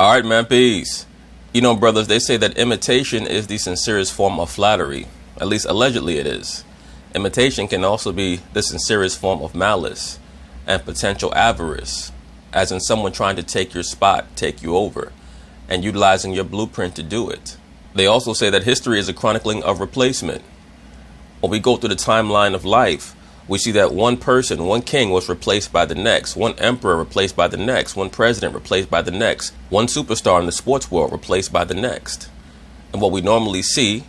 All right, man, peace. You know, brothers, they say that imitation is the sincerest form of flattery. At least allegedly it is. Imitation can also be the sincerest form of malice and potential avarice, as in someone trying to take your spot, take you over, and utilizing your blueprint to do it. They also say that history is a chronicling of replacement. When we go through the timeline of life, we see that one person, one king was replaced by the next, one emperor replaced by the next, one president replaced by the next, one superstar in the sports world replaced by the next. And what we normally see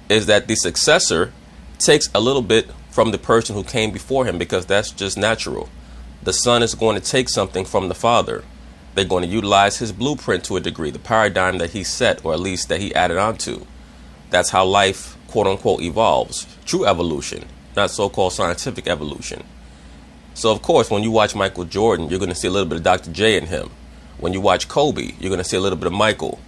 is that the successor takes a little bit from the person who came before him, because that's just natural. The son is going to take something from the father. They're going to utilize his blueprint to a degree, the paradigm that he set, or at least that he added on to. That's how life, quote unquote, evolves. True evolution, not so-called scientific evolution. So, of course, when you watch Michael Jordan, you're going to see a little bit of Dr. J in him. When you watch Kobe, you're going to see a little bit of Michael.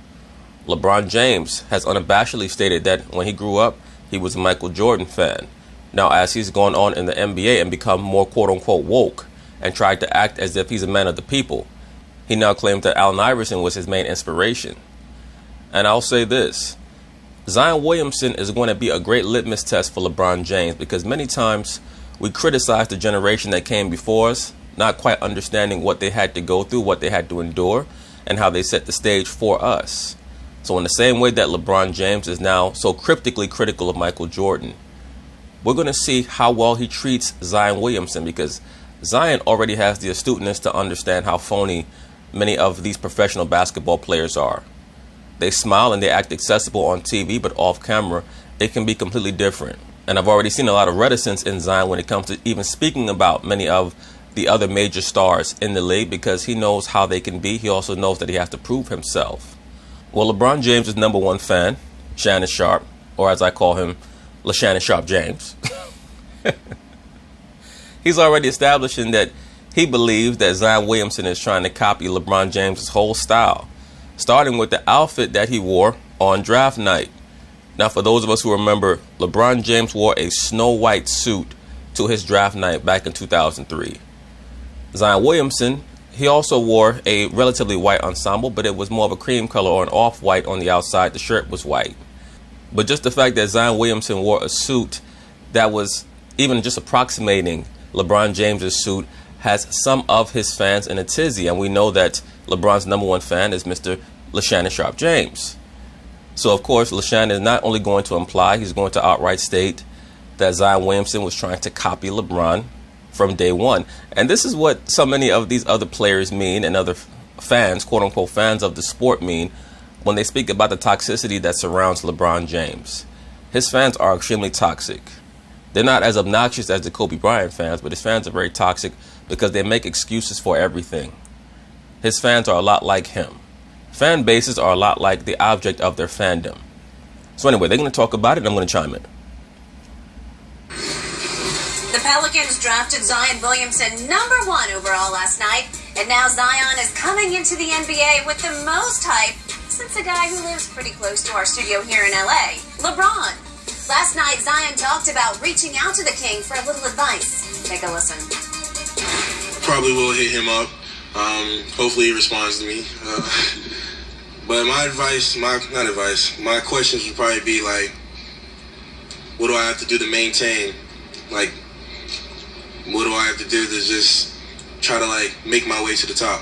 LeBron James has unabashedly stated that when he grew up, he was a Michael Jordan fan. Now, as he's gone on in the NBA and become more, quote unquote, woke and tried to act as if he's a man of the people, he now claims that Allen Iverson was his main inspiration. And I'll say this. Zion Williamson is going to be a great litmus test for LeBron James, because many times we criticize the generation that came before us, not quite understanding what they had to go through, what they had to endure, and how they set the stage for us. So in the same way that LeBron James is now so cryptically critical of Michael Jordan, we're going to see how well he treats Zion Williamson, because Zion already has the astuteness to understand how phony many of these professional basketball players are. They smile and they act accessible on TV, but off camera, it can be completely different. And I've already seen a lot of reticence in Zion when it comes to even speaking about many of the other major stars in the league, because he knows how they can be. He also knows that he has to prove himself. Well, LeBron James is #1 fan, Shannon Sharp, or as I call him, LeShannon Sharp James. He's already establishing that he believes that Zion Williamson is trying to copy LeBron James' whole style, starting with the outfit that he wore on draft night. Now, for those of us who remember, LeBron James wore a snow white suit to his draft night back in 2003. Zion Williamson, he also wore a relatively white ensemble, but it was more of a cream color or an off-white on the outside. The shirt was white. But just the fact that Zion Williamson wore a suit that was even just approximating LeBron James's suit has some of his fans in a tizzy. And we know that LeBron's #1 fan is Mr. LeShannon Sharp James. So, of course, LeShannon is not only going to imply, he's going to outright state that Zion Williamson was trying to copy LeBron from day one. And this is what so many of these other players mean, and other fans, quote unquote, fans of the sport mean when they speak about the toxicity that surrounds LeBron James. His fans are extremely toxic. They're not as obnoxious as the Kobe Bryant fans, but his fans are very toxic because they make excuses for everything. His fans are a lot like him. Fan bases are a lot like the object of their fandom. So anyway, they're going to talk about it, and I'm going to chime in. The Pelicans drafted Zion Williamson #1 overall last night, and now Zion is coming into the NBA with the most hype since a guy who lives pretty close to our studio here in LA, LeBron. Last night, Zion talked about reaching out to the king for a little advice. Take a listen. Probably will hit him up. Hopefully he responds to me. But my questions would probably be like, what do I have to do to maintain? Like, what do I have to do to just try to make my way to the top?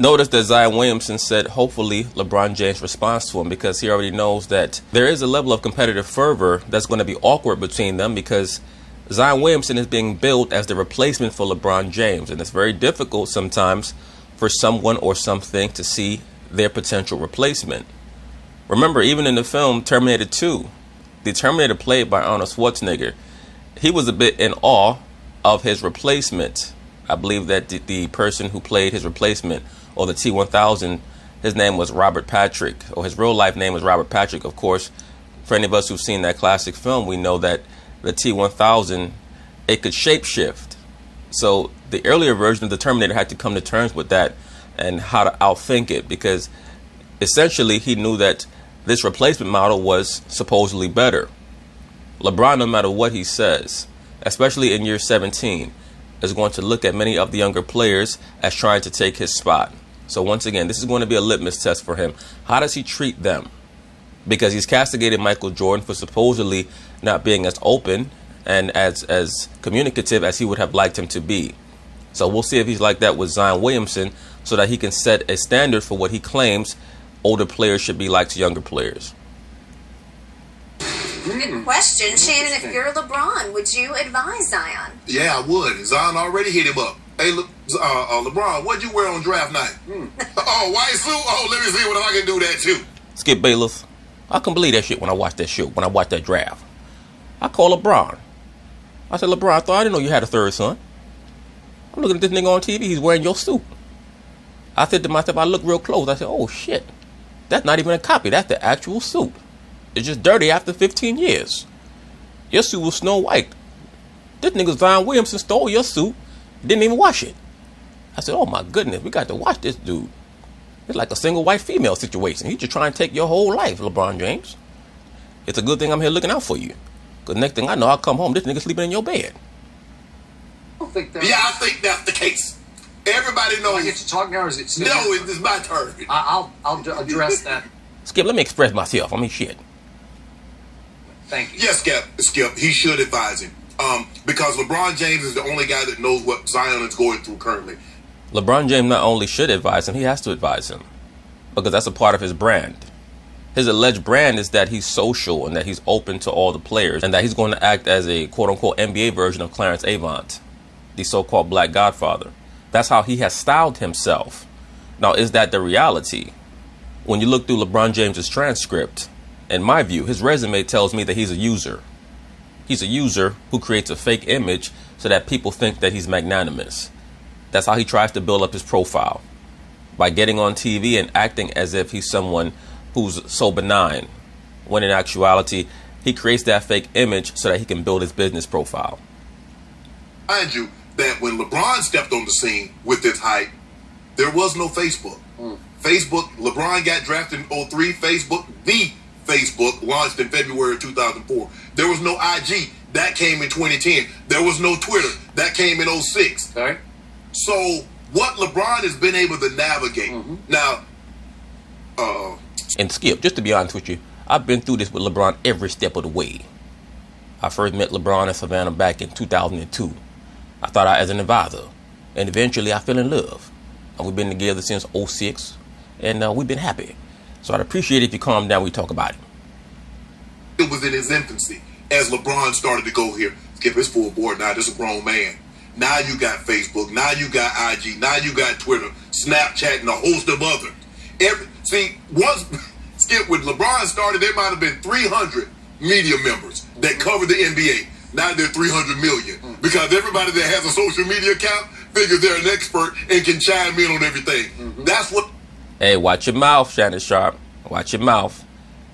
Notice that Zion Williamson said hopefully LeBron James responds to him, because he already knows that there is a level of competitive fervor that's going to be awkward between them, because Zion Williamson is being billed as the replacement for LeBron James. And it's very difficult sometimes for someone or something to see their potential replacement. Remember, even in the film Terminator 2, the Terminator played by Arnold Schwarzenegger, he was a bit in awe of his replacement. I believe that the person who played his replacement, or the T-1000, his name was Robert Patrick, or his real life name was Robert Patrick. Of course, for any of us who've seen that classic film, we know that the T-1000, it could shapeshift. So the earlier version of the Terminator had to come to terms with that and how to outthink it, because essentially he knew that this replacement model was supposedly better. LeBron, no matter what he says, especially in year 17, is going to look at many of the younger players as trying to take his spot. So once again, this is going to be a litmus test for him. How does he treat them? Because he's castigated Michael Jordan for supposedly not being as open and as communicative as he would have liked him to be. So we'll see if he's like that with Zion Williamson, so that he can set a standard for what he claims older players should be like to younger players. Good question. Shannon, if you're LeBron, would you advise Zion? Yeah, I would. Zion already hit him up. Hey, LeBron, what'd you wear on draft night? Oh, white suit? Oh, let me see what I can do that too. Skip Bayless. I couldn't believe that shit when I watched that show, when I watched that draft. I called LeBron. I said, LeBron, I didn't know you had a third son. I'm looking at this nigga on TV. He's wearing your suit. I said to myself, I looked real close. I said, oh, shit. That's not even a copy. That's the actual suit. It's just dirty after 15 years. Your suit was Snow White. This nigga Zion Williamson stole your suit. Didn't even wash it. I said, oh, my goodness. We got to watch this dude. It's like a single white female situation. He's just trying to take your whole life, LeBron James. It's a good thing I'm here looking out for you. Because next thing I know, I'll come home, this nigga sleeping in your bed. I think I think that's the case. Everybody knows. Do I get to talk now, or is it still? No, it's my turn. I'll address that. Skip, let me express myself. I mean, shit. Thank you. Yes, Skip. He should advise him. Because LeBron James is the only guy that knows what Zion is going through currently. LeBron James not only should advise him, he has to advise him. Because that's a part of his brand. His alleged brand is that he's social and that he's open to all the players and that he's going to act as a quote-unquote NBA version of Clarence Avant, the so-called Black Godfather. That's how he has styled himself. Now, is that the reality? When you look through LeBron James's transcript, in my view, his resume tells me that he's a user. He's a user who creates a fake image so that people think that he's magnanimous. That's how he tries to build up his profile, by getting on TV and acting as if he's someone who's so benign, when in actuality, he creates that fake image so that he can build his business profile. Mind you, that when LeBron stepped on the scene with this hype, there was no Facebook. Facebook, LeBron got drafted in 2003. The Facebook launched in February of 2004. There was no IG. That came in 2010. There was no Twitter. That came in 2006. Okay. So what LeBron has been able to navigate now. And Skip, just to be honest with you, I've been through this with LeBron every step of the way. I first met LeBron in Savannah back in 2002. I thought I as an advisor, and eventually I fell in love. And we've been together since 2006, and we've been happy. So I'd appreciate it if you calm down when we talk about it. It was in his infancy as LeBron started to go here. Skip, it's full board now. This is a grown man. Now you got Facebook. Now you got IG. Now you got Twitter, Snapchat, and a host of others. Once Skip, when LeBron started, there might have been 300 media members that covered the NBA. Now they're 300 million because everybody that has a social media account figures they're an expert and can chime in on everything. That's what. Hey, watch your mouth, Shannon Sharp. Watch your mouth.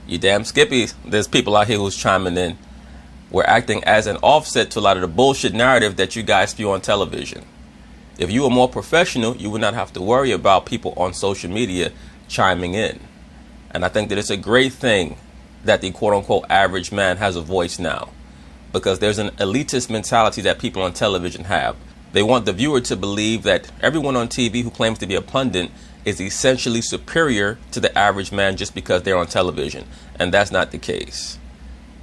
You damn Skippy. There's people out here who's chiming in. We're acting as an offset to a lot of the bullshit narrative that you guys spew on television. If you were more professional, you would not have to worry about people on social media chiming in. And I think that it's a great thing that the quote-unquote average man has a voice now, because there's an elitist mentality that people on television have. They want the viewer to believe that everyone on TV who claims to be a pundit is essentially superior to the average man just because they're on television. And that's not the case.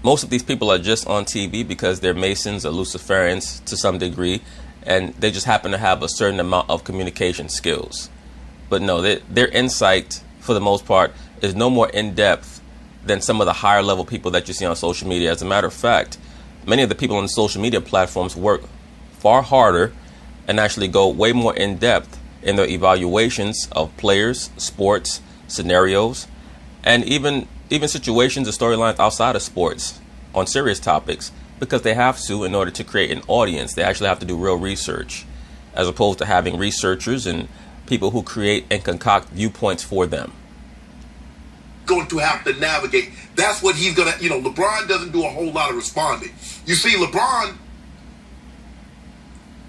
Most of these people are just on TV because they're Masons or Luciferians to some degree, and they just happen to have a certain amount of communication skills. But no, their insight, for the most part, is no more in-depth than some of the higher level people that you see on social media. As a matter of fact, many of the people on the social media platforms work far harder and actually go way more in-depth in their evaluations of players, sports, scenarios, and even situations or storylines outside of sports on serious topics, because they have to in order to create an audience. They actually have to do real research, as opposed to having researchers and people who create and concoct viewpoints for them. Going to have to navigate. That's what he's gonna. LeBron doesn't do a whole lot of responding. You see, LeBron,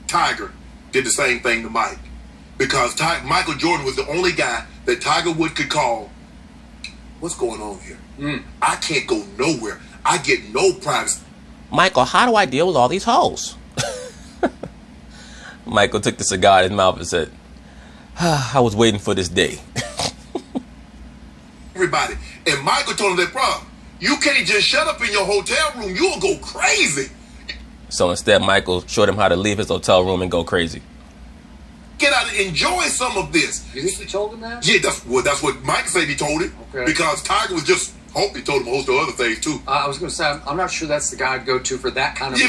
Tiger did the same thing to Mike, because Michael Jordan was the only guy that Tiger Woods could call. What's going on here? I can't go nowhere. I get no privacy. Michael, how do I deal with all these hoes? Michael took the cigar in his mouth and said, I was waiting for this day. Everybody. And Michael told him that problem. You can't just shut up in your hotel room. You'll go crazy. So instead, Michael showed him how to leave his hotel room and go crazy. Get out and enjoy some of this. You think he told him that? Yeah, that's what Mike said he told him. Okay. Because Tiger was just, hope he told him a host of other things too. I was going to say, I'm not sure that's the guy I'd go to for that kind of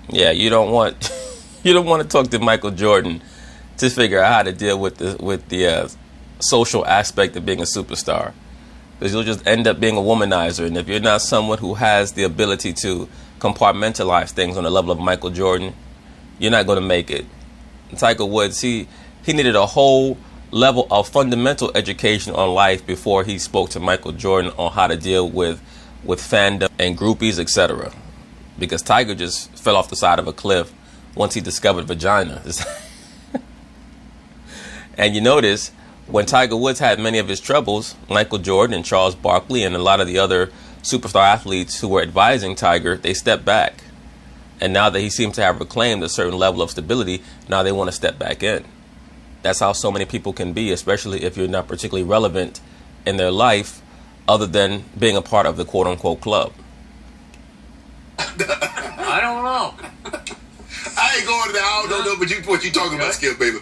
Yeah, you don't want to talk to Michael Jordan to figure out how to deal with the social aspect of being a superstar, because you'll just end up being a womanizer. And if you're not someone who has the ability to compartmentalize things on the level of Michael Jordan, you're not going to make it. Tiger Woods, he needed a whole level of fundamental education on life before he spoke to Michael Jordan on how to deal with fandom and groupies, etc. Because Tiger just fell off the side of a cliff once he discovered vagina. And you notice when Tiger Woods had many of his troubles, Michael Jordan and Charles Barkley and a lot of the other superstar athletes who were advising Tiger, they stepped back. And now that he seems to have reclaimed a certain level of stability, now they want to step back in. That's how so many people can be, especially if you're not particularly relevant in their life other than being a part of the quote-unquote club. I don't know. I ain't going there. I don't know, but what you talking about, Skip, baby?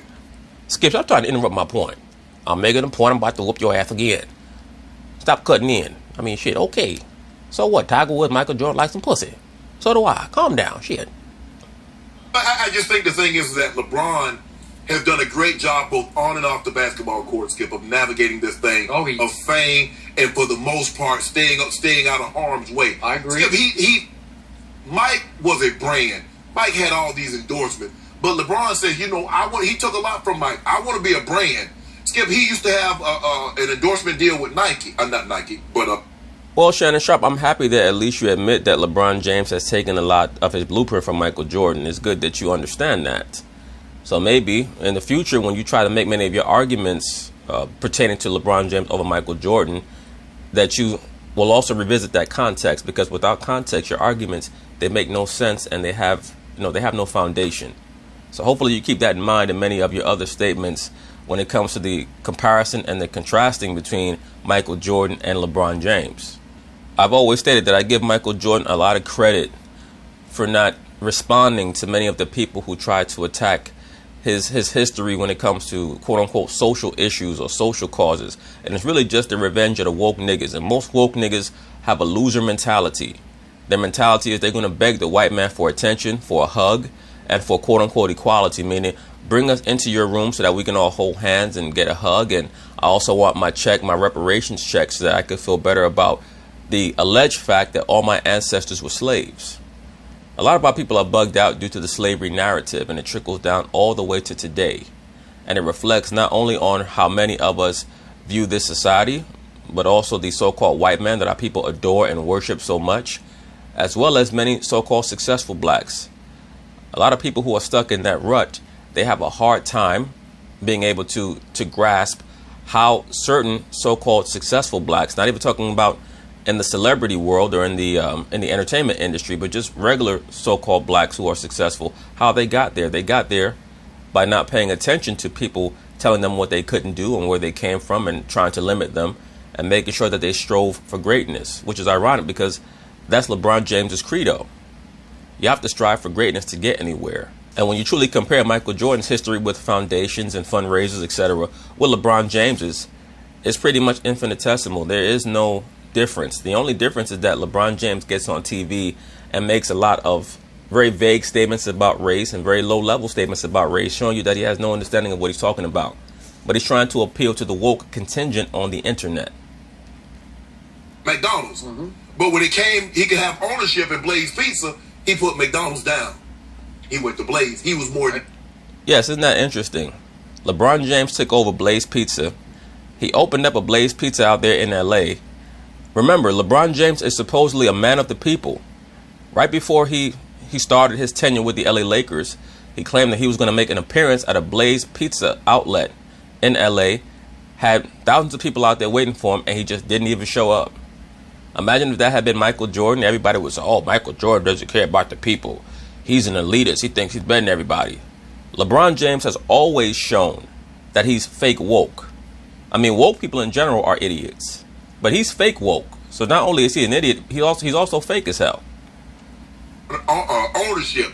Skip, I'm trying to interrupt my point. I'm making a point. I'm about to whoop your ass again. Stop cutting in. I mean, shit, okay. So what? Tiger Woods, Michael Jordan like some pussy. So do I. Calm down. Shit. I just think the thing is that LeBron has done a great job both on and off the basketball court, Skip, of navigating this thing of fame and for the most part staying out of harm's way. I agree. Skip, Mike was a brand. Mike had all these endorsements. But LeBron said, he took a lot from Mike. I want to be a brand. Skip, he used to have an endorsement deal with Nike. Not Nike, but... Well, Shannon Sharp, I'm happy that at least you admit that LeBron James has taken a lot of his blueprint from Michael Jordan. It's good that you understand that. So maybe in the future, when you try to make many of your arguments pertaining to LeBron James over Michael Jordan, that you will also revisit that context, because without context, your arguments, they make no sense and they have no foundation. So hopefully you keep that in mind in many of your other statements when it comes to the comparison and the contrasting between Michael Jordan and LeBron James. I've always stated that I give Michael Jordan a lot of credit for not responding to many of the people who try to attack his history when it comes to quote-unquote social issues or social causes. And it's really just the revenge of the woke niggas. And most woke niggas have a loser mentality. Their mentality is they're going to beg the white man for attention, for a hug, and for quote-unquote equality, meaning bring us into your room so that we can all hold hands and get a hug. And I also want my reparations check, so that I could feel better about the alleged fact that all my ancestors were slaves. A lot of our people are bugged out due to the slavery narrative, and it trickles down all the way to today. And it reflects not only on how many of us view this society, but also the so-called white man that our people adore and worship so much, as well as many so-called successful blacks. A lot of people who are stuck in that rut, they have a hard time being able to grasp how certain so-called successful blacks, not even talking about in the celebrity world or in the entertainment industry, but just regular so-called blacks who are successful, how they got there. They got there by not paying attention to people telling them what they couldn't do and where they came from and trying to limit them, and making sure that they strove for greatness, which is ironic because that's LeBron James's credo. You have to strive for greatness to get anywhere. And when you truly compare Michael Jordan's history with foundations and fundraisers, etc., with LeBron James's, it's pretty much infinitesimal. There is no difference. The only difference is that LeBron James gets on TV and makes a lot of very vague statements about race and very low-level statements about race, showing you that he has no understanding of what he's talking about. But he's trying to appeal to the woke contingent on the internet. McDonald's. But when it came, he could have ownership in Blaze Pizza, he put McDonald's down. He went to Blaze. He was more... Yes, isn't that interesting? LeBron James took over Blaze Pizza. He opened up a Blaze Pizza out there in LA. Remember, LeBron James is supposedly a man of the people. Right before he started his tenure with the LA Lakers, he claimed that he was going to make an appearance at a Blaze Pizza outlet in LA, had thousands of people out there waiting for him, and he just didn't even show up. Imagine if that had been Michael Jordan. Everybody would say, oh, Michael Jordan doesn't care about the people. He's an elitist. He thinks he's better than everybody. LeBron James has always shown that he's fake woke. I mean, woke people in general are idiots, but he's fake woke. So not only is he an idiot, he's also fake as hell. Ownership.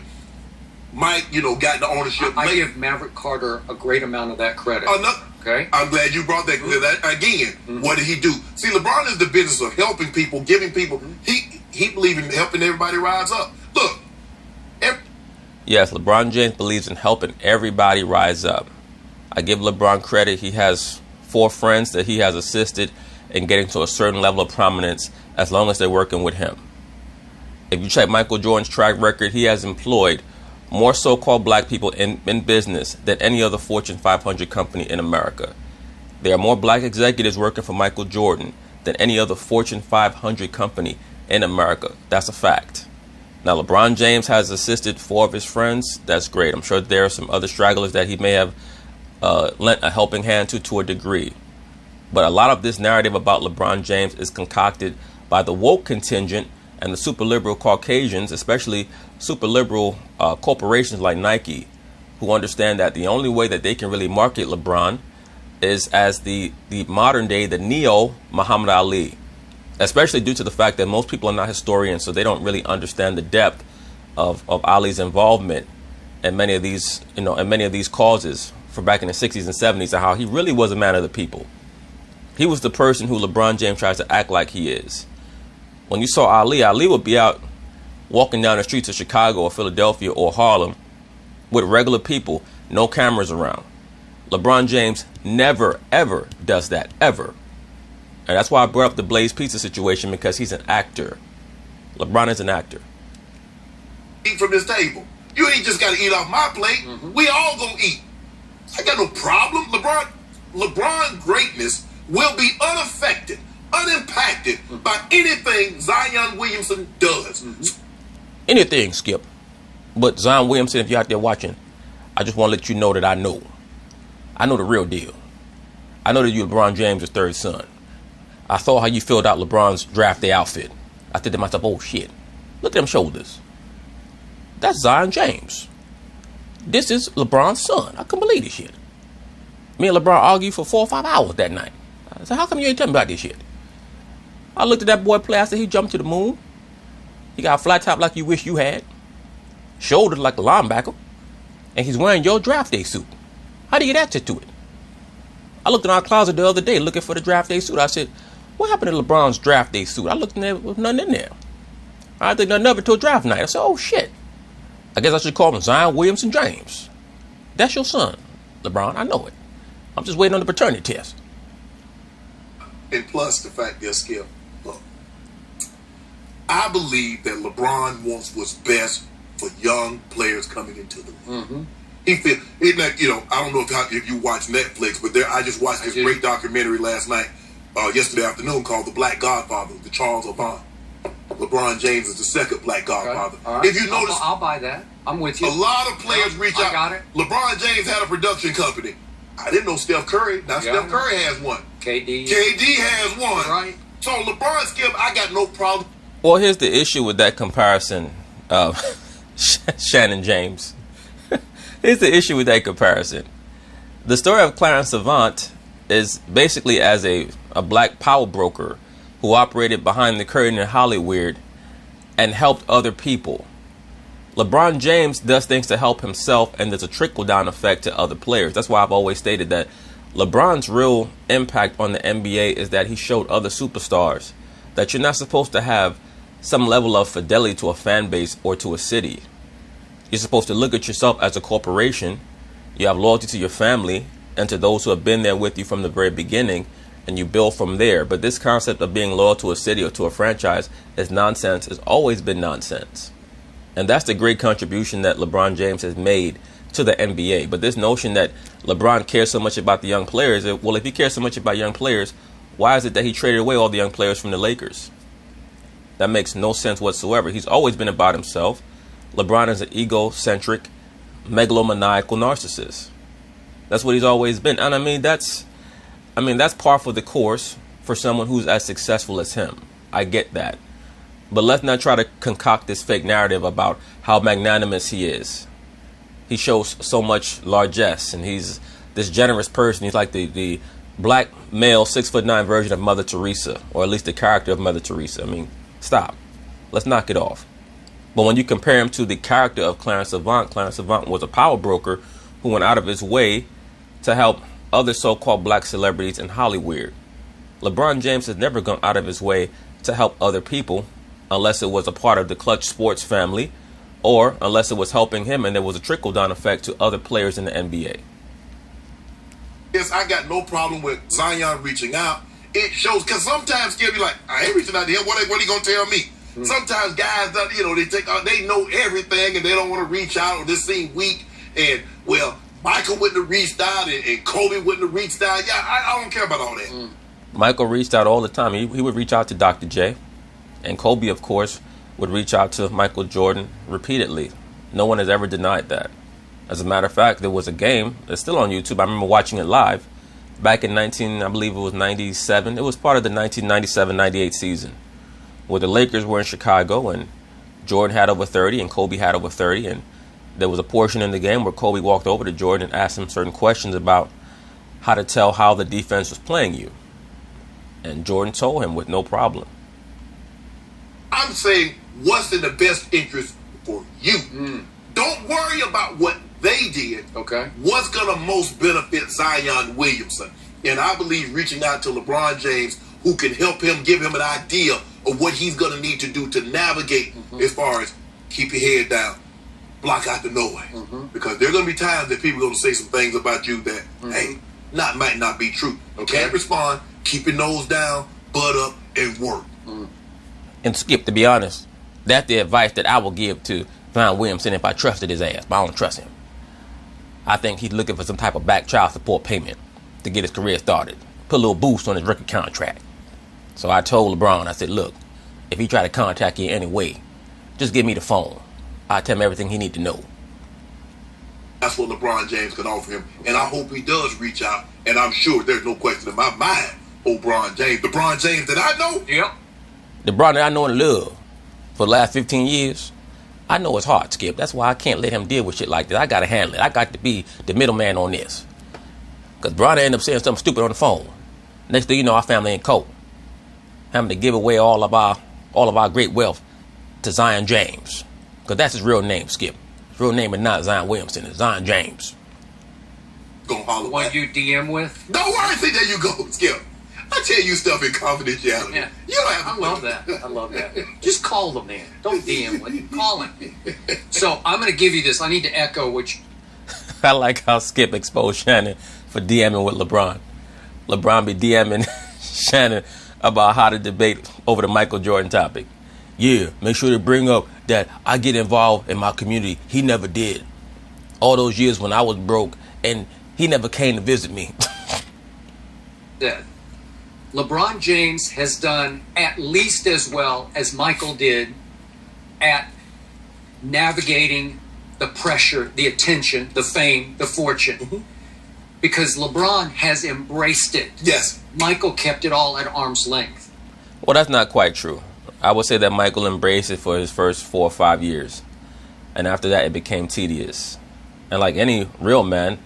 Mike, got the ownership. I give Maverick Carter a great amount of that credit. Okay. I'm glad you brought that. Again, what did he do? See, LeBron is the business of helping people, giving people. He believes in helping everybody rise up. Look. Yes, LeBron James believes in helping everybody rise up. I give LeBron credit. He has 4 friends that he has assisted in getting to a certain level of prominence as long as they're working with him. If you check Michael Jordan's track record, he has employed more so-called black people in business than any other Fortune 500 company in America. There are more black executives working for Michael Jordan than any other Fortune 500 company in America. That's a fact. Now, LeBron James has assisted 4 of his friends. That's great. I'm sure there are some other stragglers that he may have lent a helping hand to a degree. But a lot of this narrative about LeBron James is concocted by the woke contingent and the super liberal Caucasians, especially super liberal corporations like Nike, who understand that the only way that they can really market LeBron is as the modern day, the neo Muhammad Ali, especially due to the fact that most people are not historians, so they don't really understand the depth of Ali's involvement in many of these, in many of these causes for back in the 60s and 70s, and how he really was a man of the people. He was the person who LeBron James tries to act like he is. When you saw Ali would be out walking down the streets of Chicago or Philadelphia or Harlem with regular people, no cameras around. LeBron James never, ever does that, ever. And that's why I brought up the Blaze Pizza situation, because he's an actor. LeBron is an actor. Eat from this table. You ain't just got to eat off my plate. We all gonna eat. I got no problem. LeBron greatness will be unaffected, unimpacted by anything Zion Williamson does. Anything, Skip. But Zion Williamson, if you're out there watching, I just want to let you know that I know the real deal. I know that you're LeBron James' 3rd son. I saw how you filled out LeBron's draft day outfit. I said to myself, oh shit, look at them shoulders. That's Zion James. This is LeBron's son. I couldn't believe this shit. Me and LeBron argued for 4 or 5 hours that night. I said, how come you ain't telling me about this shit? I looked at that boy play. I said, he jumped to the moon. He got a flat top like you wish you had. Shoulders like a linebacker. And he's wearing your draft day suit. How do you get access to it? I looked in our closet the other day looking for the draft day suit. I said, what happened to LeBron's draft day suit? I looked in there with nothing in there. I didn't think nothing of it till draft night. I said, oh shit. I guess I should call him Zion Williamson James. That's your son, LeBron. I know it. I'm just waiting on the paternity test. And plus the fact that, Skip, look, I believe that LeBron wants what's best for young players coming into the league. He feel it like, I don't know if you watch Netflix, but I just watched this great documentary last night, yesterday afternoon, called The Black Godfather, the Charles Obama. LeBron James is the second Black Godfather. Right. If you notice, I'll buy that. I'm with you. A lot of players reach out. I got it. LeBron James had a production company. I didn't know Steph Curry. Now Steph Curry has one. KD has one. Right. So LeBron, Skip, I got no problem. Well, here's the issue with that comparison, Shannon James. Here's the issue with that comparison. The story of Clarence Avant is basically as a black power broker who operated behind the curtain in Hollywood and helped other people. LeBron James does things to help himself, and there's a trickle-down effect to other players. That's why I've always stated that LeBron's real impact on the NBA is that he showed other superstars that you're not supposed to have some level of fidelity to a fan base or to a city. You're supposed to look at yourself as a corporation. You have loyalty to your family and to those who have been there with you from the very beginning, and you build from there. But this concept of being loyal to a city or to a franchise is nonsense. It's always been nonsense. And that's the great contribution that LeBron James has made to the NBA. But this notion that LeBron cares so much about the young players, well, if he cares so much about young players, why is it that he traded away all the young players from the Lakers? That makes no sense whatsoever. He's always been about himself. LeBron is an egocentric, megalomaniacal narcissist. That's what he's always been. And I mean that's par for the course for someone who's as successful as him. I get that. But let's not try to concoct this fake narrative about how magnanimous he is. He shows so much largesse, and he's this generous person. He's like the black male 6'9" version of Mother Teresa, or at least the character of Mother Teresa. I mean, stop. Let's knock it off. But when you compare him to the character of Clarence Avant was a power broker who went out of his way to help other so-called black celebrities in Hollywood. LeBron James has never gone out of his way to help other people unless it was a part of the Clutch Sports family, or unless it was helping him and there was a trickle-down effect to other players in the NBA. Yes, I got no problem with Zion reaching out. It shows, because sometimes Skip be like, I ain't reaching out to him. What are you going to tell me? Mm-hmm. Sometimes guys, they know everything and they don't want to reach out, or this seem weak. And, well, Michael wouldn't have reached out and Kobe wouldn't have reached out. Yeah, I don't care about all that. Mm. Michael reached out all the time. He would reach out to Dr. J. And Kobe, of course, would reach out to Michael Jordan repeatedly. No one has ever denied that. As a matter of fact, there was a game that's still on YouTube. I remember watching it live back in 97. It was part of the 1997-98 season, where the Lakers were in Chicago and Jordan had over 30 and Kobe had over 30. And there was a portion in the game where Kobe walked over to Jordan and asked him certain questions about how to tell how the defense was playing you. And Jordan told him with no problem. I'm saying what's in the best interest for you. Mm. Don't worry about what they did. Okay. What's going to most benefit Zion Williamson? And I believe reaching out to LeBron James, who can help him, give him an idea of what he's going to need to do to navigate as far as keep your head down, block out the noise. Because there are going to be times that people are going to say some things about you that, hey, might not be true. Okay. Can't respond, keep your nose down, butt up, and work. And Skip, to be honest, that's the advice that I will give to Zion Williamson if I trusted his ass, but I don't trust him. I think he's looking for some type of back child support payment to get his career started. Put a little boost on his rookie contract. So I told LeBron, I said, look, if he try to contact you in any way, just give me the phone. I'll tell him everything he need to know. That's what LeBron James can offer him. And I hope he does reach out. And I'm sure there's no question in my mind, LeBron James that I know. Yep. The LeBron that I know and love for the last 15 years, I know his heart, Skip. That's why I can't let him deal with shit like that. I got to handle it. I got to be the middleman on this. Because LeBron ended up saying something stupid on the phone. Next thing you know, our family in court. Having to give away all of our great wealth to Zion James. Because that's his real name, Skip. His real name is not Zion Williamson. It's Zion James. Gonna holler the one you DM with? Don't worry, see, there you go, Skip. I tell you stuff in confidentiality. Yeah. You don't have to. I love that. Just call the man. Don't DM with him. Call him. So I'm going to give you this. I need to echo which. I like how Skip exposed Shannon for DMing with LeBron. LeBron be DMing Shannon about how to debate over the Michael Jordan topic. Yeah, make sure to bring up that I get involved in my community. He never did. All those years when I was broke and he never came to visit me. Yeah. LeBron James has done at least as well as Michael did at navigating the pressure, the attention, the fame, the fortune. Because LeBron has embraced it. Yes. Michael kept it all at arm's length. Well, that's not quite true. I would say that Michael embraced it for his first 4 or 5 years. And after that, it became tedious. And like any real man,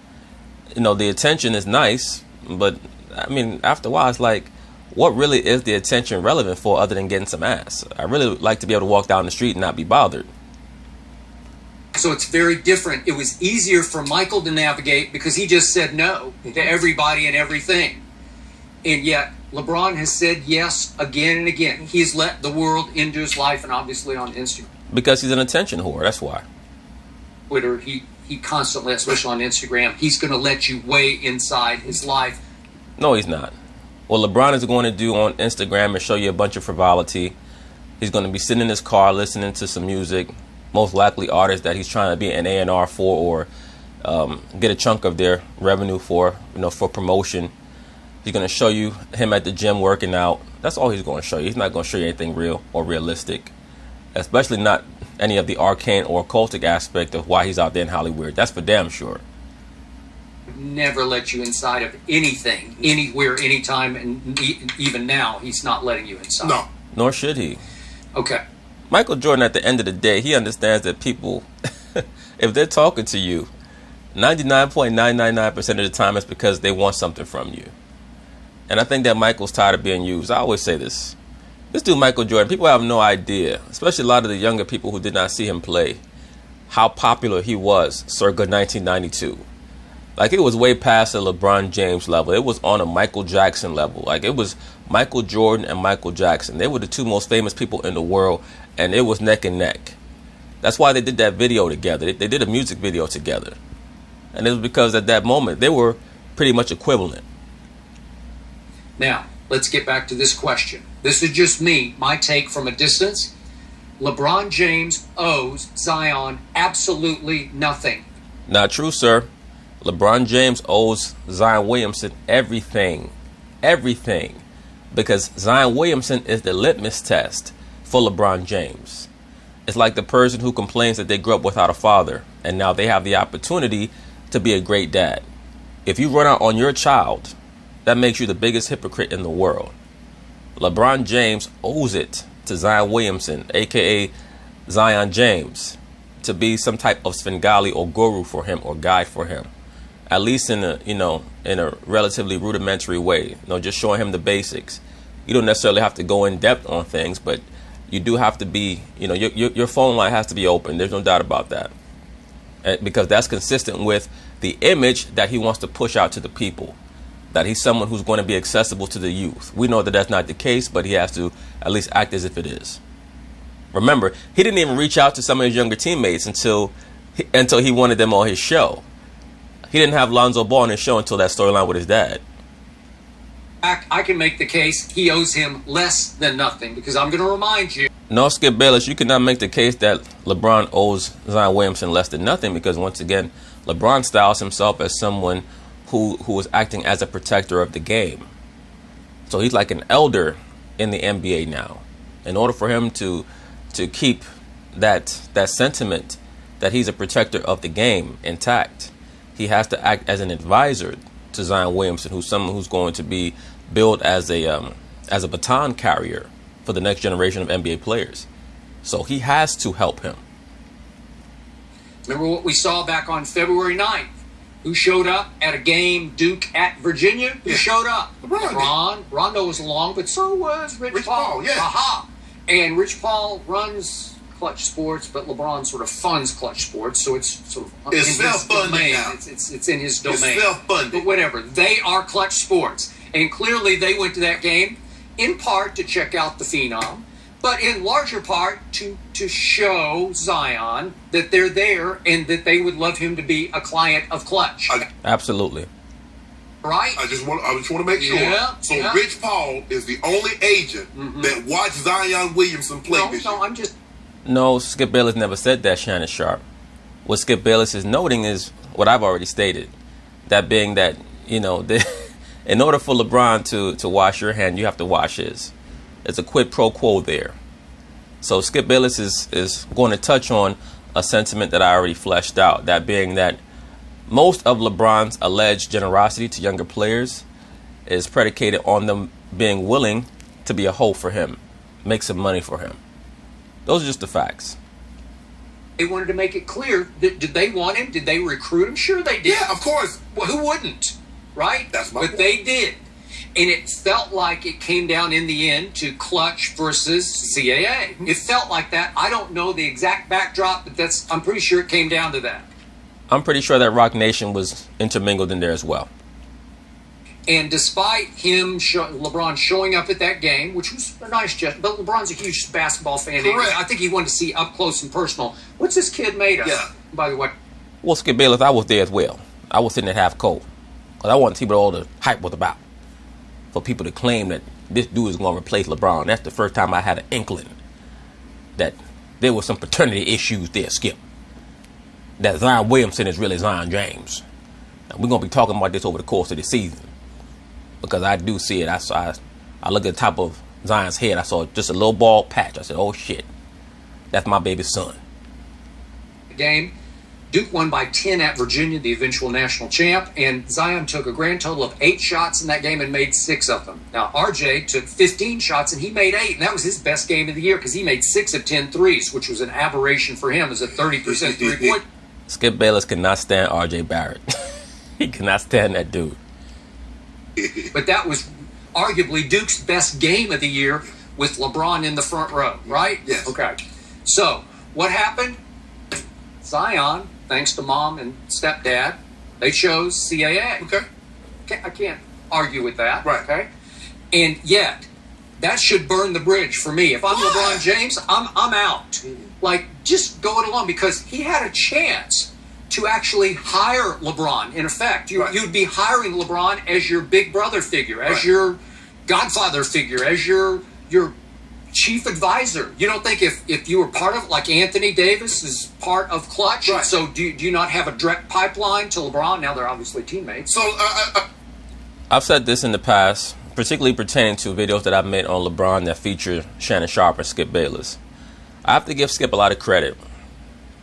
the attention is nice. But, I mean, after a while, it's like, what really is the attention relevant for other than getting some ass? I really would like to be able to walk down the street and not be bothered. So it's very different. It was easier for Michael to navigate because he just said no to everybody and everything. And yet LeBron has said yes again and again. He's let the world into his life and obviously on Instagram. Because he's an attention whore, that's why. Twitter, he constantly, especially on Instagram, he's going to let you way inside his life. No, he's not. What LeBron is going to do on Instagram is show you a bunch of frivolity. He's going to be sitting in his car listening to some music, most likely artists that he's trying to be an A&R for or get a chunk of their revenue for, for promotion. He's going to show you him at the gym working out. That's all he's going to show you. He's not going to show you anything real or realistic, especially not any of the arcane or occultic aspect of why he's out there in Hollywood. That's for damn sure. Never let you inside of anything, anywhere, anytime, and even now, he's not letting you inside. No. Nor should he. Okay. Michael Jordan, at the end of the day, he understands that people, if they're talking to you, 99.999% of the time it's because they want something from you. And I think that Michael's tired of being used. I always say this. This dude, Michael Jordan, people have no idea, especially a lot of the younger people who did not see him play, how popular he was circa 1992. Like, it was way past the LeBron James level. It was on a Michael Jackson level. Like, it was Michael Jordan and Michael Jackson. They were the two most famous people in the world, and it was neck and neck. That's why they did that video together. They did a music video together. And it was because at that moment, they were pretty much equivalent. Now, let's get back to this question. This is just me, my take from a distance. LeBron James owes Zion absolutely nothing. Not true, sir. LeBron James owes Zion Williamson everything. Everything. Because Zion Williamson is the litmus test for LeBron James. It's like the person who complains that they grew up without a father, and now they have the opportunity to be a great dad. If you run out on your child, that makes you the biggest hypocrite in the world. LeBron James owes it to Zion Williamson, aka Zion James, to be some type of Svengali or guru for him or guide for him, at least in a relatively rudimentary way. Just showing him the basics. You don't necessarily have to go in depth on things, but you do have to be, your phone line has to be open. There's no doubt about that, because that's consistent with the image that he wants to push out to the people. That he's someone who's going to be accessible to the youth. We know that that's not the case, but he has to at least act as if it is. Remember, he didn't even reach out to some of his younger teammates until he wanted them on his show. He didn't have Lonzo Ball on his show until that storyline with his dad. I can make the case he owes him less than nothing, because I'm going to remind you. No, Skip Bayless, you cannot make the case that LeBron owes Zion Williamson less than nothing, because once again, LeBron styles himself as someone who is acting as a protector of the game. So he's like an elder in the NBA now. In order for him to keep that sentiment that he's a protector of the game intact, he has to act as an advisor to Zion Williamson, who's someone who's going to be billed as a baton carrier for the next generation of NBA players. So he has to help him. Remember what we saw back on February 9th? Who showed up at a game, Duke at Virginia? Who showed up? LeBron. Rondo was along, but so was Rich Paul. Yeah. Aha. And Rich Paul runs Clutch Sports, but LeBron sort of funds Clutch Sports, so it's sort of in his domain. It's in his domain. It's self-funded. But whatever. They are Clutch Sports. And clearly they went to that game in part to check out the Phenom, but in larger part to show Zion that they're there and that they would love him to be a client of Clutch. Absolutely. Right? I just want to make sure. Yeah, so Rich Paul is the only agent that watched Zion Williamson play this year. No, Skip Bayless never said that, Shannon Sharp. What Skip Bayless is noting is what I've already stated. That being that, in order for LeBron to wash your hand, you have to wash his. There's a quid pro quo there. So Skip Bayless is going to touch on a sentiment that I already fleshed out. That being that most of LeBron's alleged generosity to younger players is predicated on them being willing to be a hoe for him, make some money for him. Those are just the facts. They wanted to make it clear that did they want him? Did they recruit him? Sure they did. Yeah, of course. Well, who wouldn't? Right? That's my point. But they did. And it felt like it came down in the end to Clutch versus CAA. It felt like that. I don't know the exact backdrop, but I'm pretty sure it came down to that. I'm pretty sure that Rock Nation was intermingled in there as well. And despite him, LeBron showing up at that game, which was a nice gesture, but LeBron's a huge basketball fan. Correct. I think he wanted to see up close and personal. What's this kid made of? Yeah. By the way. Well, Skip Bayless, I was there as well. I was sitting at half cold. Because I wanted to see what all the hype was about. For people to claim that this dude is going to replace LeBron. That's the first time I had an inkling that there was some paternity issues there, Skip. That Zion Williamson is really Zion James. And we're going to be talking about this over the course of the season. Because I do see it. I look at the top of Zion's head. I saw just a little bald patch. I said, oh, shit. That's my baby's son. Game. Duke won by 10 at Virginia, the eventual national champ, and Zion took a grand total of 8 shots in that game and made 6 of them. Now, RJ took 15 shots and he made 8, and that was his best game of the year because he made 6 of 10 threes, which was an aberration for him as a 30% three-point. Skip Bayless cannot stand R.J. Barrett. He cannot stand that dude. But that was arguably Duke's best game of the year with LeBron in the front row, right? Yes. Okay. So, what happened? Zion, thanks to mom and stepdad, they chose CAA. Okay. I can't argue with that. Right. Okay. And yet, that should burn the bridge for me. If I'm LeBron James, I'm out. Like, just go it alone, because he had a chance to actually hire LeBron. In effect, you'd be hiring LeBron as your big brother figure, as your godfather figure, as your chief advisor. You don't think if you were part of, like Anthony Davis is part of Clutch, so do you not have a direct pipeline to LeBron? Now they're obviously teammates. So I've said this in the past, particularly pertaining to videos that I've made on LeBron that feature Shannon Sharpe and Skip Bayless. I have to give Skip a lot of credit,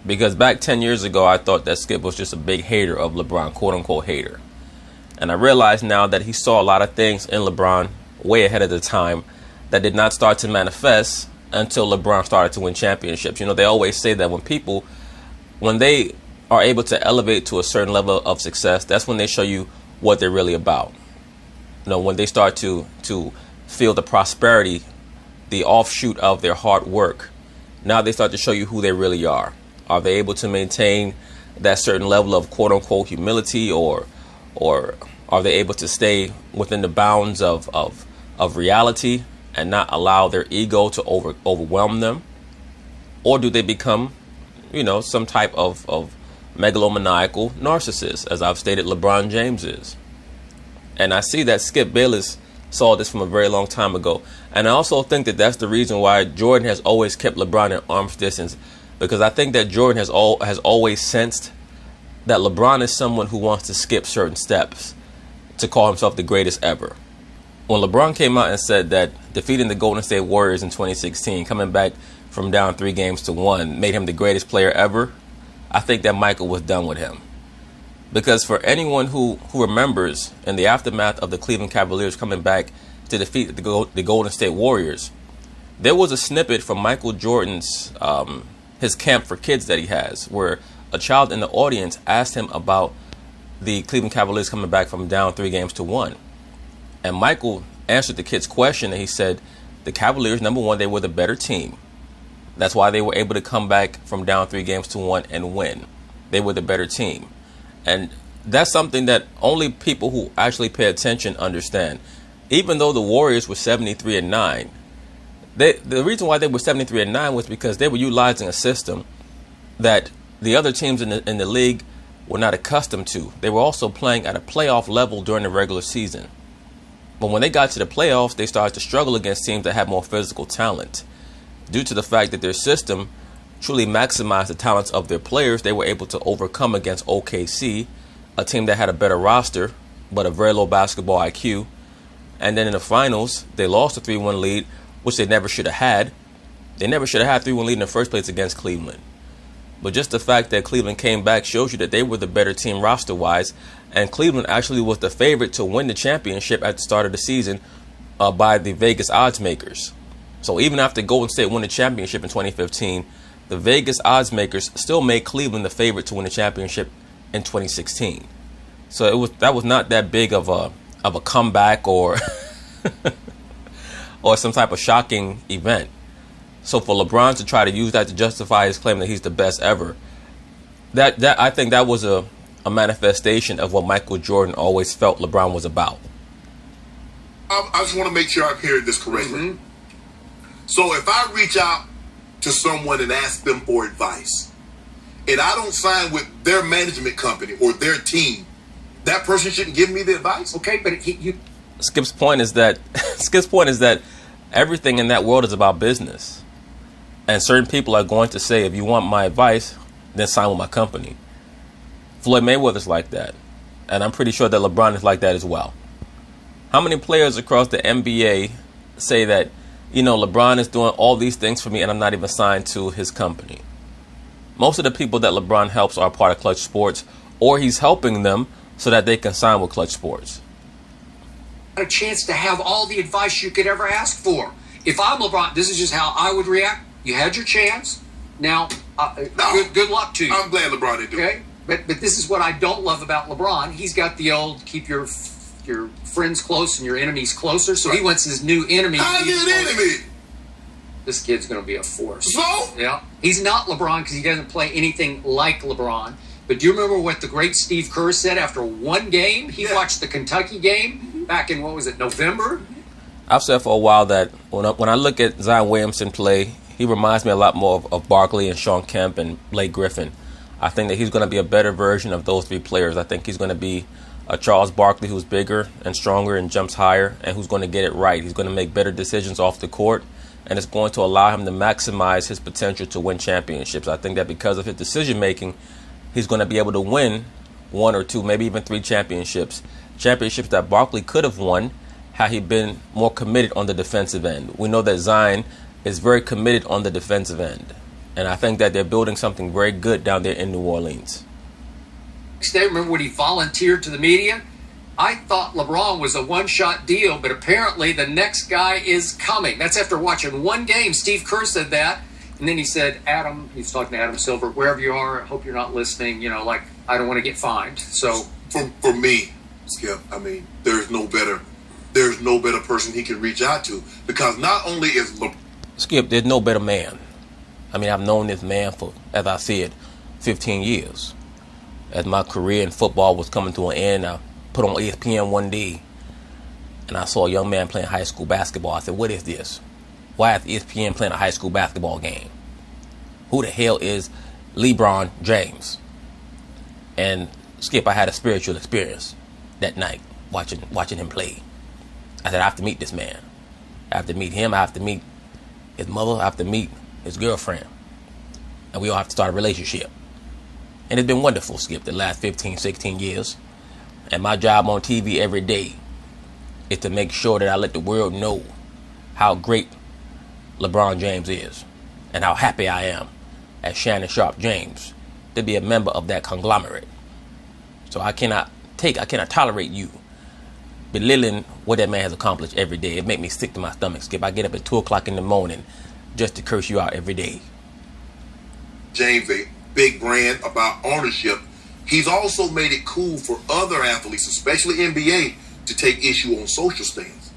because back 10 years ago, I thought that Skip was just a big hater of LeBron, quote-unquote hater. And I realize now that he saw a lot of things in LeBron way ahead of the time that did not start to manifest until LeBron started to win championships. You know, they always say that when they are able to elevate to a certain level of success, that's when they show you what they're really about. You know, when they start to feel the prosperity, the offshoot of their hard work, now they start to show you who they really are. Are they able to maintain that certain level of quote-unquote humility, or are they able to stay within the bounds of reality and not allow their ego to overwhelm them? Or do they become, you know, some type of megalomaniacal narcissist, as I've stated LeBron James is? And I see that Skip Bayless saw this from a very long time ago. And I also think that that's the reason why Jordan has always kept LeBron at arm's distance, because I think that Jordan has always sensed that LeBron is someone who wants to skip certain steps to call himself the greatest ever. When LeBron came out and said that defeating the Golden State Warriors in 2016, coming back from down 3-1, made him the greatest player ever, I think that Michael was done with him. Because for anyone who remembers, in the aftermath of the Cleveland Cavaliers coming back to defeat the Golden State Warriors, there was a snippet from Michael Jordan's his camp for kids that he has, where a child in the audience asked him about the Cleveland Cavaliers coming back from down 3-1. And Michael answered the kid's question, and he said, the Cavaliers, number one, they were the better team. That's why they were able to come back from down 3-1 and win. They were the better team. And that's something that only people who actually pay attention understand. Even though the Warriors were 73-9, the reason why they were 73-9 was because they were utilizing a system that the other teams in the league were not accustomed to. They were also playing at a playoff level during the regular season. But when they got to the playoffs, they started to struggle against teams that had more physical talent. Due to the fact that their system truly maximized the talents of their players, they were able to overcome against OKC, a team that had a better roster but a very low basketball IQ. And then in the finals, they lost a 3-1 lead, which they never should have had. They never should have had a 3-1 lead in the first place against Cleveland. But just the fact that Cleveland came back shows you that they were the better team roster-wise, and Cleveland actually was the favorite to win the championship at the start of the season by the Vegas odds makers. So even after Golden State won the championship in 2015, the Vegas odds makers still made Cleveland the favorite to win the championship in 2016. So that was not that big of a comeback or or some type of shocking event. So for LeBron to try to use that to justify his claim that he's the best ever, that I think that was a manifestation of what Michael Jordan always felt LeBron was about. I just want to make sure I'm hearing this correctly. Mm-hmm. So if I reach out to someone and ask them for advice, and I don't sign with their management company or their team, that person shouldn't give me the advice? Okay, but Skip's point is that everything in that world is about business. And certain people are going to say, if you want my advice, then sign with my company. Floyd Mayweather's like that. And I'm pretty sure that LeBron is like that as well. How many players across the NBA say that, you know, LeBron is doing all these things for me and I'm not even signed to his company? Most of the people that LeBron helps are part of Clutch Sports, or he's helping them so that they can sign with Clutch Sports. A chance to have all the advice you could ever ask for. If I'm LeBron, this is just how I would react. You had your chance. Now, Good luck to you. I'm glad LeBron didn't do it. Okay, but this is what I don't love about LeBron. He's got the old keep your friends close and your enemies closer. So he wants his new enemy. How's his enemy? This kid's going to be a force. So? Yeah, he's not LeBron because he doesn't play anything like LeBron. But do you remember what the great Steve Kerr said after one game? He watched the Kentucky game back in, what was it, November? I've said for a while that when I look at Zion Williamson play, he reminds me a lot more of Barkley and Sean Kemp and Blake Griffin. I think that he's going to be a better version of those three players. I think he's going to be a Charles Barkley who's bigger and stronger and jumps higher and who's going to get it right. He's going to make better decisions off the court, and it's going to allow him to maximize his potential to win championships. I think that because of his decision-making, he's going to be able to win 1 or 2, maybe even 3 championships. Championships that Barkley could have won had he been more committed on the defensive end. We know that Zion is very committed on the defensive end, and I think that they're building something very good down there in New Orleans. Remember when he volunteered to the media? I thought LeBron was a one-shot deal, but apparently the next guy is coming. That's after watching one game. Steve Kerr said that. And then he said, Adam, he's talking to Adam Silver, wherever you are, I hope you're not listening, like, I don't want to get fined. So for me, Skip, I mean, there's no better person he can reach out to, because not only is Skip, there's no better man. I mean, I've known this man for, as I said, 15 years. As my career in football was coming to an end, I put on ESPN one day, and I saw a young man playing high school basketball. I said, what is this? Why is ESPN playing a high school basketball game? Who the hell is LeBron James? And Skip, I had a spiritual experience that night watching him play. I said, I have to meet this man. I have to meet him. I have to meet his mother. I have to meet his girlfriend. And we all have to start a relationship. And it's been wonderful, Skip, the last 15, 16 years. And my job on TV every day is to make sure that I let the world know how great LeBron James is and how happy I am as Shannon Sharp James to be a member of that conglomerate. So I cannot tolerate you belittling what that man has accomplished every day. It makes me sick to my stomach, Skip. I get up at 2 o'clock in the morning just to curse you out every day. James, a big brand about ownership, he's also made it cool for other athletes, especially NBA, to take issue on social stands.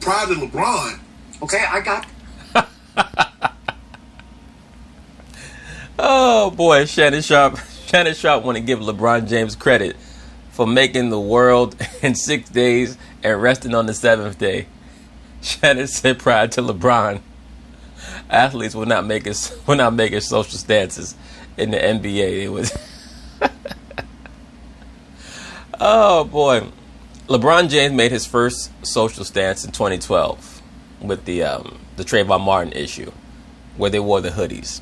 Prior to LeBron, okay, I got. Oh boy, Shannon Sharp want to give LeBron James credit for making the world in 6 days and resting on the 7th day. Shannon said prior to LeBron, athletes will not make social stances in the NBA. It was oh boy. LeBron James made his first social stance in 2012 with the Trayvon Martin issue, where they wore the hoodies.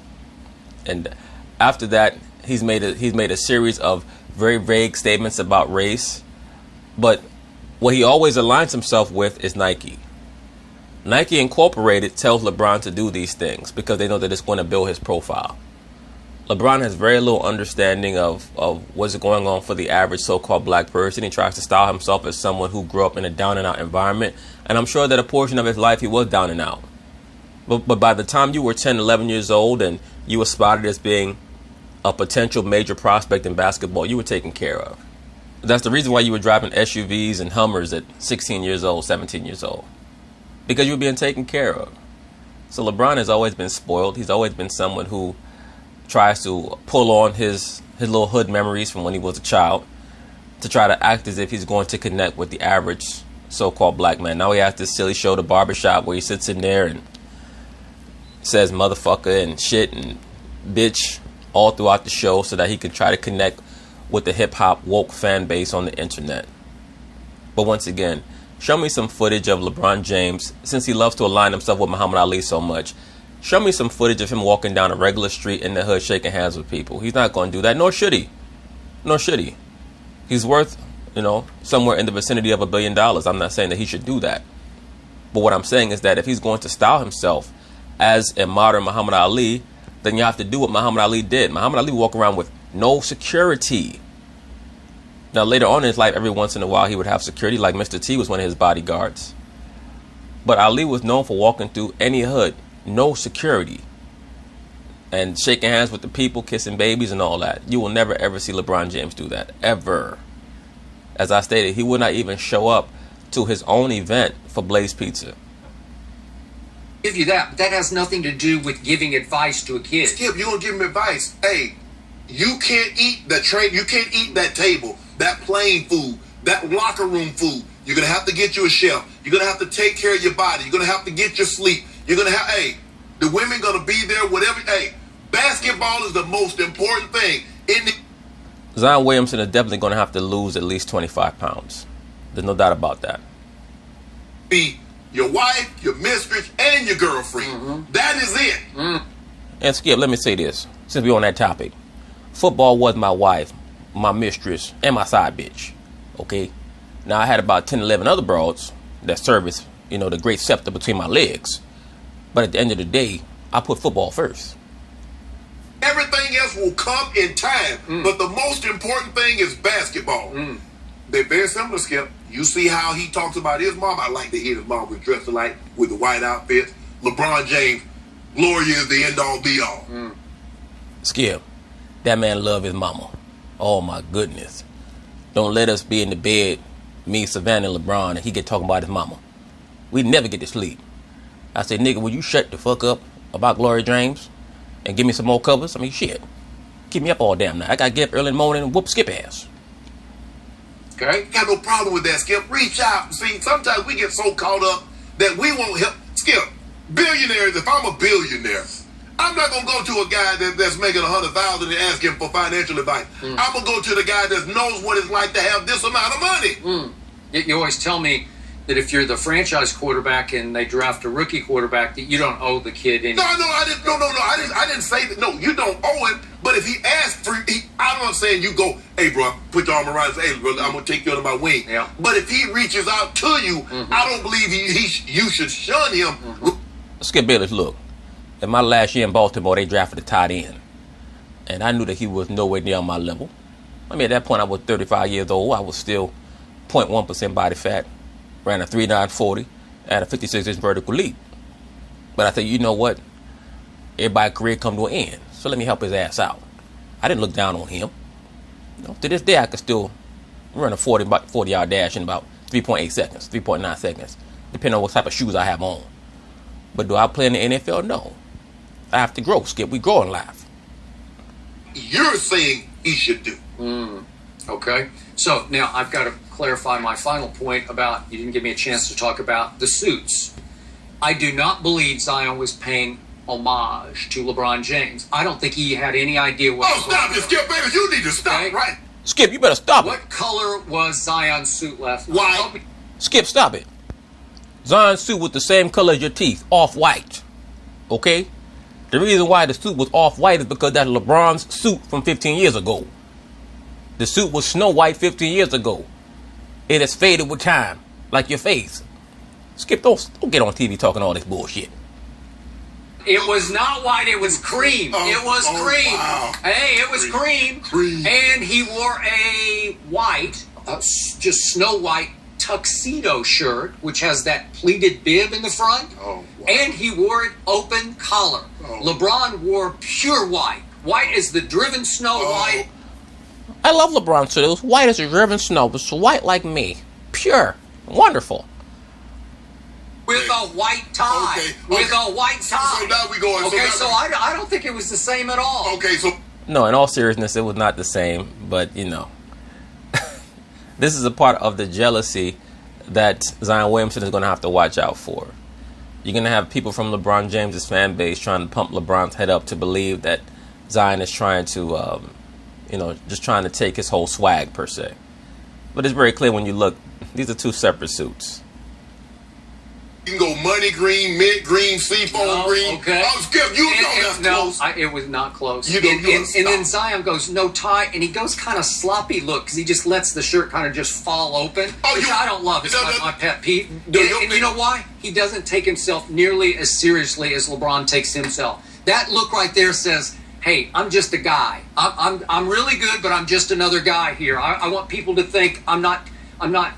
And after that, he's made a series of very vague statements about race. But what he always aligns himself with is Nike. Nike Incorporated tells LeBron to do these things because they know that it's going to build his profile. LeBron has very little understanding of what's going on for the average so-called black person. He tries to style himself as someone who grew up in a down-and-out environment. And I'm sure that a portion of his life he was down and out. But by the time you were 10, 11 years old and you were spotted as being a potential major prospect in basketball, you were taken care of. That's the reason why you were driving SUVs and Hummers at 16 years old, 17 years old. Because you were being taken care of. So LeBron has always been spoiled. He's always been someone who tries to pull on his little hood memories from when he was a child to try to act as if he's going to connect with the average so-called black man. Now he has this silly show, The Barbershop, where he sits in there and says motherfucker and shit and bitch all throughout the show so that he can try to connect with the hip-hop woke fan base on the internet. But once again, show me some footage of LeBron James, since he loves to align himself with Muhammad Ali so much. Show me some footage of him walking down a regular street in the hood shaking hands with people. He's not going to do that, nor should he. Nor should he. He's worth, somewhere in the vicinity of $1 billion. I'm not saying that he should do that. But what I'm saying is that if he's going to style himself as a modern Muhammad Ali, then you have to do what Muhammad Ali did. Muhammad Ali walked around with no security. Now, later on in his life, every once in a while, he would have security, like Mr. T was one of his bodyguards. But Ali was known for walking through any hood, no security. and shaking hands with the people, kissing babies and all that. You will never ever see LeBron James do that, ever. As I stated, he would not even show up to his own event for Blaze Pizza. Give you that, but that has nothing to do with giving advice to a kid. Skip, you gonna give him advice. Hey, you can't eat you can't eat that table, that plain food, that locker room food. You're gonna have to get you a chef. You're gonna have to take care of your body. You're gonna have to get your sleep. You're gonna have, hey, the women gonna be there, whatever. Hey, basketball is the most important thing. Zion Williamson is definitely gonna have to lose at least 25 pounds. There's no doubt about that. Be your wife, your mistress, and your girlfriend. That is it. And Skip, let me say this, since we're on that topic. Football was my wife, my mistress, and my side bitch. Okay? Now, I had about 10, 11 other broads that service, the great scepter between my legs. But at the end of the day, I put football first. Everything else will come in time. But the most important thing is basketball. They're very similar, Skip. You see how he talks about his mom. I like to hear his mom was dressed alike with the white outfits. LeBron James, Gloria is the end-all, be-all. Skip, that man love his mama. Oh, my goodness. Don't let us be in the bed, me, Savannah, and LeBron, and he get talking about his mama. We never get to sleep. I say, nigga, will you shut the fuck up about Gloria James and give me some more covers? I mean, shit. Keep me up all damn night. I gotta get up early in the morning and whoop Skip ass. Okay. Got no problem with that, Skip. Reach out. See, sometimes we get so caught up that we won't help. Skip, billionaires, if I'm a billionaire, I'm not going to go to a guy that's making $100,000 and ask him for financial advice. I'm going to go to the guy that knows what it's like to have this amount of money. You always tell me that if you're the franchise quarterback and they draft a rookie quarterback, that you don't owe the kid anything. I didn't say that. No, you don't owe him. But if he asks for, I'm not saying you go, hey, bro, put your arm around and say, hey, brother, I'm going to take you under my wing. Yeah. But if he reaches out to you, I don't believe you should shun him. Skip Bayless, look, in my last year in Baltimore, they drafted a tight end. And I knew that he was nowhere near my level. I mean, at that point, I was 35 years old. I was still 0.1% body fat. Ran a 3.9 40 at a 56-inch vertical leap. But I said, you know what? Everybody's career come to an end. So let me help his ass out. I didn't look down on him. To this day, I could still run a 40-yard dash in about 3.8 seconds, 3.9 seconds, depending on what type of shoes I have on. But do I play in the NFL? No. I have to grow, Skip. We grow in life. You're saying he should do. Okay. So now I've got to clarify my final point about, you didn't give me a chance to talk about the suits. I do not believe Zion was paying homage to LeBron James. I don't think he had any idea what. Oh, stop it, Skip, baby. You need to stop, Okay. right? Skip, you better stop it. What color was Zion's suit last night? White. Skip, stop it. Zion's suit was the same color as your teeth, off-white. Okay? The reason why the suit was off-white is because that's LeBron's suit from 15 years ago. The suit was snow white 15 years ago. It has faded with time, like your face. Skip, don't get on TV talking all this bullshit. It was not white, it was cream. It was cream. Wow. Hey, it was cream. And he wore a white, just snow white tuxedo shirt, which has that pleated bib in the front. Oh, wow. And he wore it open collar. LeBron wore pure white. White as the driven snow white. I love LeBron too. It was white as a driven snow, but it's white like me. Pure. Wonderful. With a white tie. Okay. With a white tie. So now we going. Okay, so I don't think it was the same at all. Okay, so. No, in all seriousness, it was not the same, but this is a part of the jealousy that Zion Williamson is going to have to watch out for. You're going to have people from LeBron James's fan base trying to pump LeBron's head up to believe that Zion is trying to, just trying to take his whole swag, per se. But it's very clear when you look, these are two separate suits. You can go money green, mint green, seafoam green. Okay. Oh, Skip, you know that's close. It was not close. You don't and then Zion goes, no tie, and he goes kind of sloppy look because he just lets the shirt kind of just fall open, which I don't love. It's my pet peeve. And you know why? He doesn't take himself nearly as seriously as LeBron takes himself. That look right there says, hey, I'm just a guy. I'm really good, but I'm just another guy here. I want people to think I'm not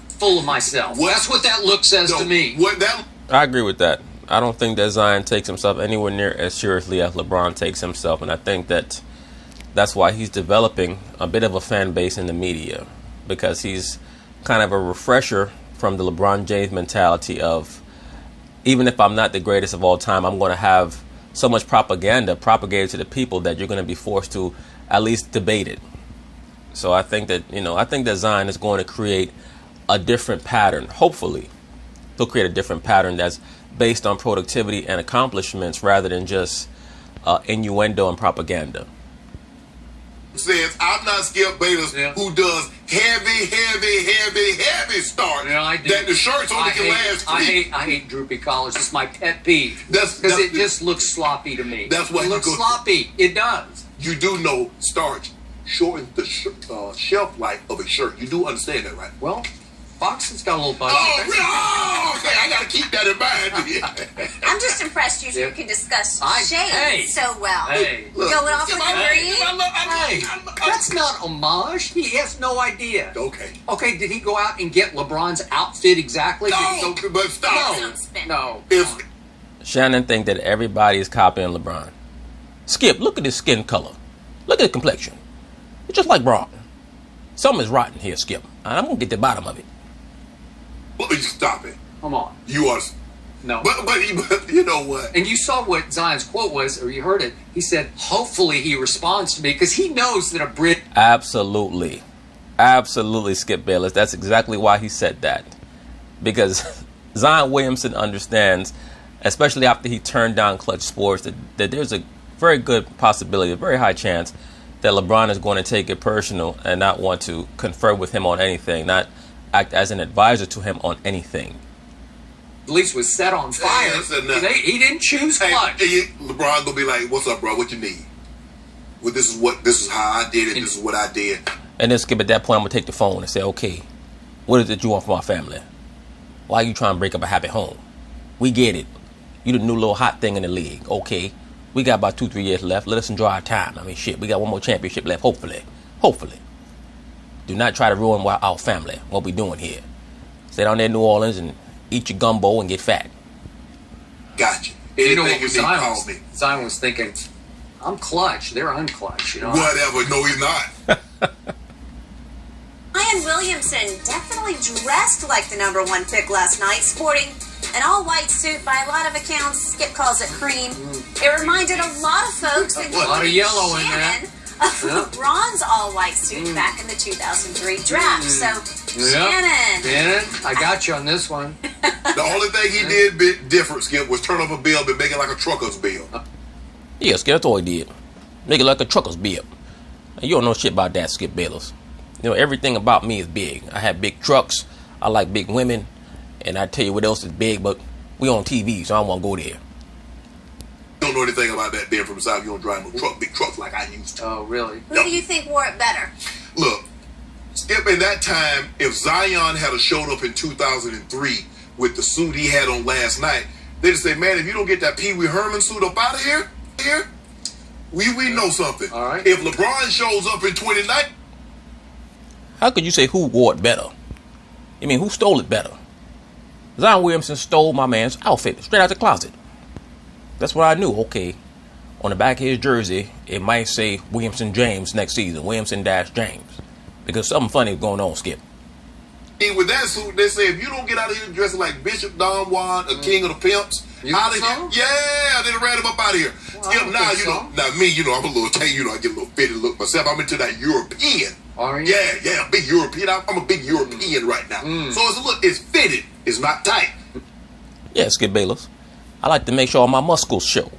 full of myself. That's what that look says to me. What that I agree with that. I don't think that Zion takes himself anywhere near as seriously as LeBron takes himself, and I think that's why he's developing a bit of a fan base in the media, because he's kind of a refresher from the LeBron James mentality of, even if I'm not the greatest of all time, I'm going to have so much propaganda propagated to the people that you're going to be forced to at least debate it. So I think that Zion is going to create a different pattern. Hopefully, he'll create a different pattern that's based on productivity and accomplishments rather than just innuendo and propaganda. Says I'm not Skip Bayless, who does heavy start. I do. That the shirts only can last 3. I hate droopy collars. It's my pet peeve. Because it just looks sloppy to me. That's why it looks sloppy. It does. You do know starch shortens the shelf life of a shirt. You do understand that, right? Well, Fox's got a little budget. Oh, okay. I got to keep that in mind. I'm just impressed you two can discuss shades so well. Hey. Going off with the green? That's not homage. He has no idea. Okay. Okay, did he go out and get LeBron's outfit exactly? No, but stop. No. Shannon think that everybody is copying LeBron. Skip, look at his skin color. Look at his complexion. It's just like Braun. Something is rotten here, Skip. I'm going to get the bottom of it. Please stop it. Come on. You are... No. But you know what? And you saw what Zion's quote was, or you heard it. He said, hopefully he responds to me, because he knows that a Brit... Absolutely, Skip Bayless. That's exactly why he said that. Because Zion Williamson understands, especially after he turned down Clutch Sports, that there's a very good possibility, a very high chance, that LeBron is going to take it personal and not want to confer with him on anything, not act as an advisor to him on anything. At least was set on fire. He didn't choose Clutch. LeBron gonna be like, "What's up, bro? What you need? Well, this is how I did it. This is what I did." And then Skip, at that point, I'm gonna take the phone and say, "Okay, what is it you want from our family? Why are you trying to break up a happy home? We get it. You the new little hot thing in the league. Okay, we got about 2-3 years left. Let us enjoy our time. I mean, shit, we got one more championship left. Hopefully. Do not try to ruin our family. What we doing here? Stay down there in New Orleans and eat your gumbo and get fat." Gotcha. You know what Zion was thinking? I'm Clutch. They're unclutch. You know. Whatever. No, he's not. Zion Williamson definitely dressed like the #1 pick last night, sporting an all-white suit. By a lot of accounts, Skip calls it cream. It reminded a lot of folks, a lot of yellow in there, of LeBron's all-white suit back in the 2003 draft. So, Shannon, I got you on this one. The only thing he did bit different, Skip, was turn up a bill but make it like a trucker's bill. Yeah, Skip, that's all he did. Make it like a trucker's bill. And you don't know shit about that, Skip Bayless. You know, everything about me is big. I have big trucks. I like big women. And I tell you what else is big, but we on TV, so I don't want to go there. You don't know anything about that being from the South. You don't drive no big trucks like I used to. Oh, really? Who do you think wore it better? Look, Skip, in that time, if Zion had showed up in 2003 with the suit he had on last night, they'd say, "Man, if you don't get that Pee Wee Herman suit up out of here, we know something." All right. If LeBron shows up in 29... How could you say who wore it better? I mean, who stole it better? Zion Williamson stole my man's outfit straight out the closet. That's what I knew. Okay, on the back of his jersey, it might say Williamson James next season, Williamson-James. Because something funny is going on, Skip. With that suit, they say, if you don't get out of here dressing like Bishop No.1, a king of the pimps, out of here. Yeah, they ran him up out of here. Well, Skip, now, now me, I'm a little tank, I get a little fitted look myself. I'm into that European. Are you? Yeah, big European. I'm a big European right now. So it's fitted. It's not tight. Yeah, Skip Bayless. I like to make sure all my muscles show.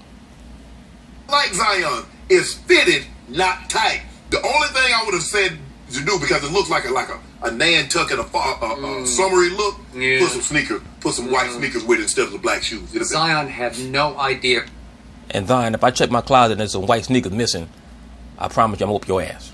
Like Zion, it's fitted, not tight. The only thing I would have said to do, because it looks like a Nantucket, a summery look, put some white sneakers with it instead of the black shoes. Zion had no idea. And Zion, if I check my closet and there's some white sneakers missing, I promise you I'm gonna whoop your ass.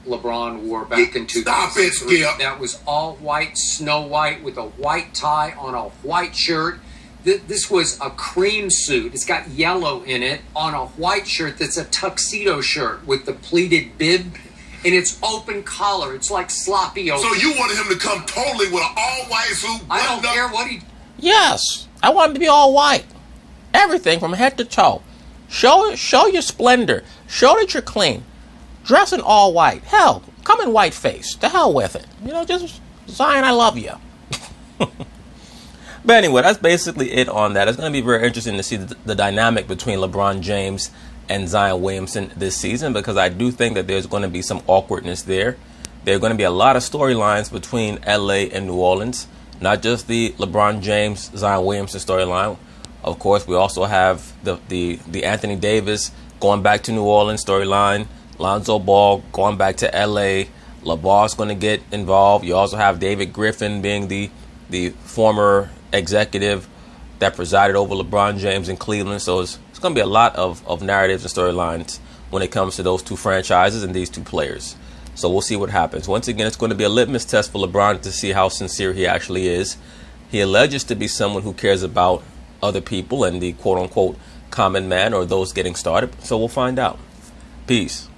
LeBron wore back in 2003. Stop it, Skip. That was all white, Snow White, with a white tie on a white shirt. This was a cream suit. It's got yellow in it on a white shirt that's a tuxedo shirt with the pleated bib. And it's open collar. It's like sloppy open. So you wanted him to come totally with an all-white suit? I don't care what he... Yes. I want them to be all white. Everything from head to toe. Show your splendor. Show that you're clean. Dress in all white. Hell, come in white face. To hell with it. Just Zion, I love you. But anyway, that's basically it on that. It's going to be very interesting to see the dynamic between LeBron James and Zion Williamson this season, because I do think that there's going to be some awkwardness there. There are going to be a lot of storylines between LA and New Orleans, not just the LeBron James, Zion Williamson storyline. Of course, we also have the Anthony Davis going back to New Orleans storyline, Lonzo Ball going back to LA, LeVar's going to get involved. You also have David Griffin being the former executive that presided over LeBron James in Cleveland. So it's going to be a lot of narratives and storylines when it comes to those two franchises and these two players. So we'll see what happens. Once again, it's going to be a litmus test for LeBron to see how sincere he actually is. He alleges to be someone who cares about other people and the quote-unquote common man or those getting started. So we'll find out. Peace.